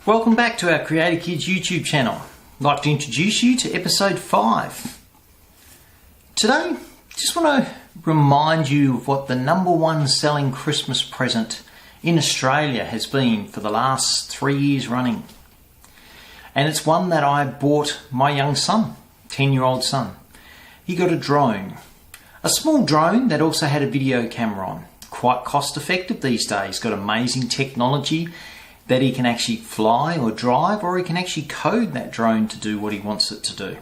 Welcome back to our Creator Kids YouTube channel. I'd like to introduce you to episode 5. Today, just want to remind you of what the #1 selling Christmas present in Australia has been for the last 3 years running. And it's one that I bought my young son, 10-year-old son. He got a drone. A small drone that also had a video camera on. Quite cost effective these days. Got amazing technology that he can actually fly or drive, or he can actually code that drone to do what he wants it to do.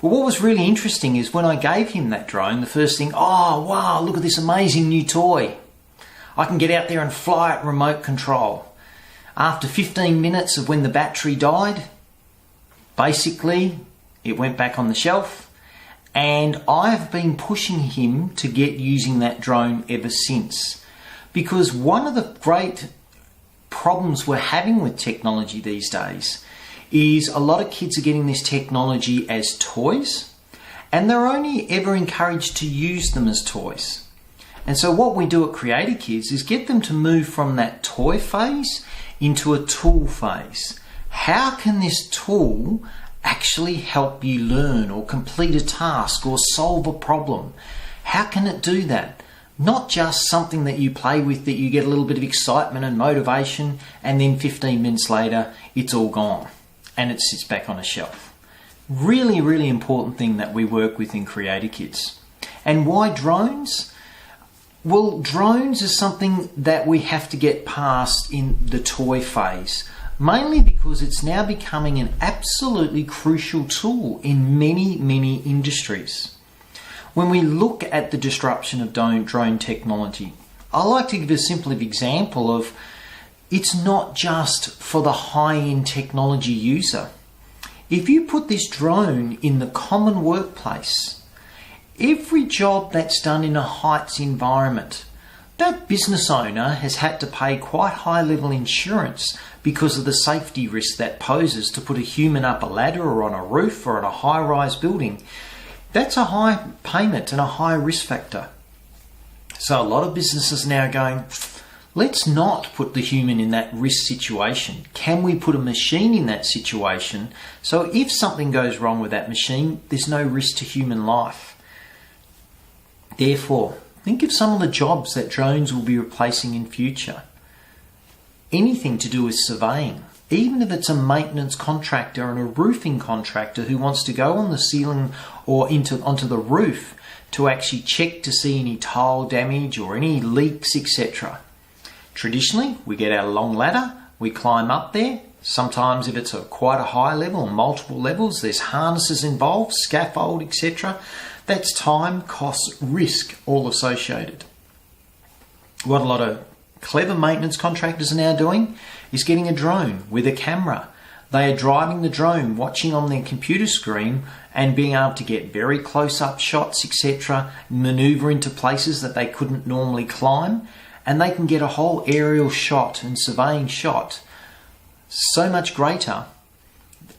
But what was really interesting is when I gave him that drone, the first thing, oh wow, look at this amazing new toy. I can get out there and fly it remote control. After 15 minutes of when the battery died, basically it went back on the shelf, and I've been pushing him to get using that drone ever since. Because one of the great problems we're having with technology these days is a lot of kids are getting this technology as toys, and they're only ever encouraged to use them as toys. And so what we do at Creator Kids is get them to move from that toy phase into a tool phase. How can this tool actually help you learn or complete a task or solve a problem? How can it do that? Not just something that you play with that you get a little bit of excitement and motivation, and then 15 minutes later it's all gone and it sits back on a shelf. Really, really important thing that we work with in Creator Kids. And why drones? Well, drones is something that we have to get past in the toy phase, mainly because it's now becoming an absolutely crucial tool in many industries. When we look at the disruption of drone technology, I like to give a simple example of it's not just for the high-end technology user. If you put this drone in the common workplace, every job that's done in a heights environment, that business owner has had to pay quite high-level insurance because of the safety risk that poses to put a human up a ladder or on a roof or on a high-rise building. That's a high payment and a high risk factor. So a lot of businesses now are going, let's not put the human in that risk situation. Can we put a machine in that situation so if something goes wrong with that machine, there's no risk to human life? Therefore, think of some of the jobs that drones will be replacing in future. Anything to do with surveying. Even if it's a maintenance contractor and a roofing contractor who wants to go on the ceiling or onto the roof to actually check to see any tile damage or any leaks, etc. Traditionally, we get our long ladder, we climb up there. Sometimes if it's quite a high level, multiple levels, there's harnesses involved, scaffold, etc. That's time, cost, risk, all associated. What a lot of clever maintenance contractors are now doing is getting a drone with a camera. They are driving the drone, watching on their computer screen and being able to get very close-up shots, etc., maneuver into places that they couldn't normally climb, and they can get a whole aerial shot and surveying shot so much greater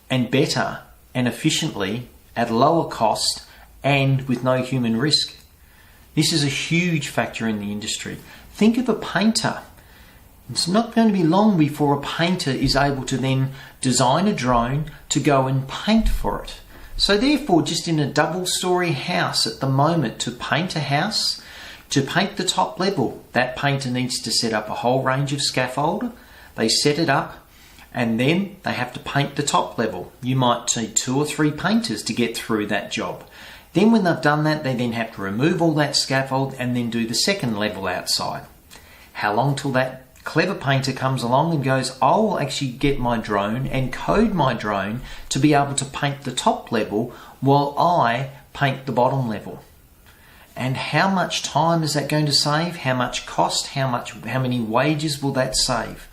and better and efficiently at lower cost and with no human risk. This is a huge factor in the industry. Think of a painter. It's not going to be long before a painter is able to then design a drone to go and paint for it. So therefore, just in a double-story house at the moment, to paint a house, to paint the top level, that painter needs to set up a whole range of scaffold. They set it up and then they have to paint the top level. You might see 2 or 3 painters to get through that job. Then when they've done that, they then have to remove all that scaffold and then do the second level outside. How long till that clever painter comes along and goes, I'll actually get my drone and code my drone to be able to paint the top level while I paint the bottom level. And how much time is that going to save? How much cost? How many wages will that save?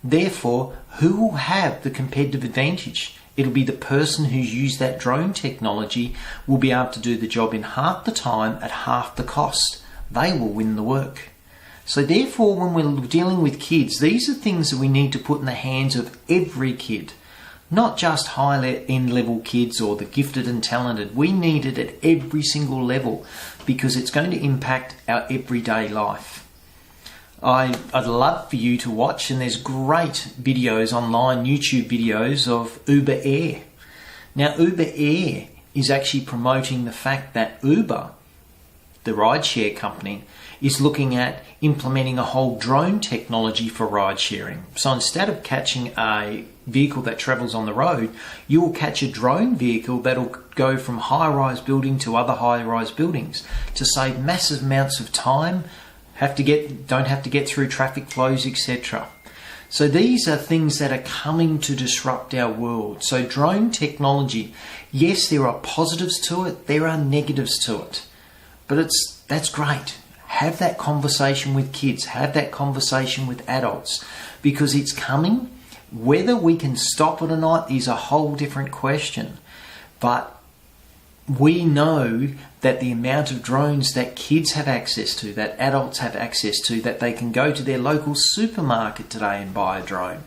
Therefore, who will have the competitive advantage? It'll be the person who's used that drone technology will be able to do the job in half the time at half the cost. They will win the work. So therefore, when we're dealing with kids, these are things that we need to put in the hands of every kid. Not just high-end level kids or the gifted and talented. We need it at every single level because it's going to impact our everyday life. I'd love for you to watch, and there's great videos online, YouTube videos of Uber Air. Now, Uber Air is actually promoting the fact that Uber, the rideshare company, is looking at implementing a whole drone technology for ride sharing. So instead of catching a vehicle that travels on the road, you will catch a drone vehicle that'll go from high-rise building to other high-rise buildings to save massive amounts of time, don't have to get through traffic flows, etc. So these are things that are coming to disrupt our world. So drone technology, yes, there are positives to it, there are negatives to it. But that's great. Have that conversation with kids, have that conversation with adults, because it's coming. Whether we can stop it or not is a whole different question. But we know that the amount of drones that kids have access to, that adults have access to, that they can go to their local supermarket today and buy a drone,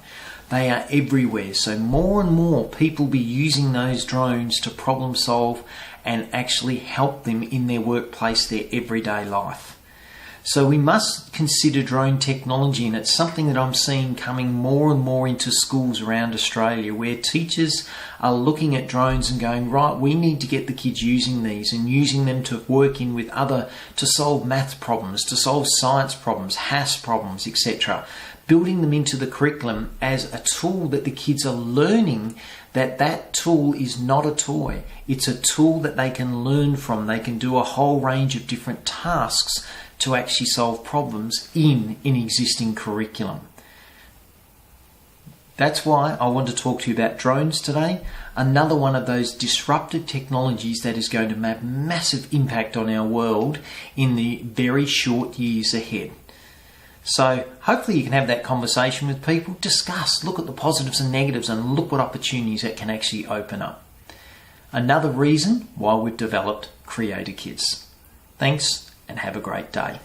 they are everywhere. So more and more people be using those drones to problem solve and actually help them in their workplace, their everyday life. So we must consider drone technology, and it's something that I'm seeing coming more and more into schools around Australia, where teachers are looking at drones and going, right, we need to get the kids using these and using them to work in with to solve math problems, to solve science problems, HASS problems, etc. Building them into the curriculum as a tool that the kids are learning that tool is not a toy. It's a tool that they can learn from. They can do a whole range of different tasks to actually solve problems in an existing curriculum. That's why I want to talk to you about drones today. Another one of those disruptive technologies that is going to have massive impact on our world in the very short years ahead. So hopefully you can have that conversation with people, discuss, look at the positives and negatives, and look what opportunities that can actually open up. Another reason why we've developed Creator Kids. Thanks, and have a great day.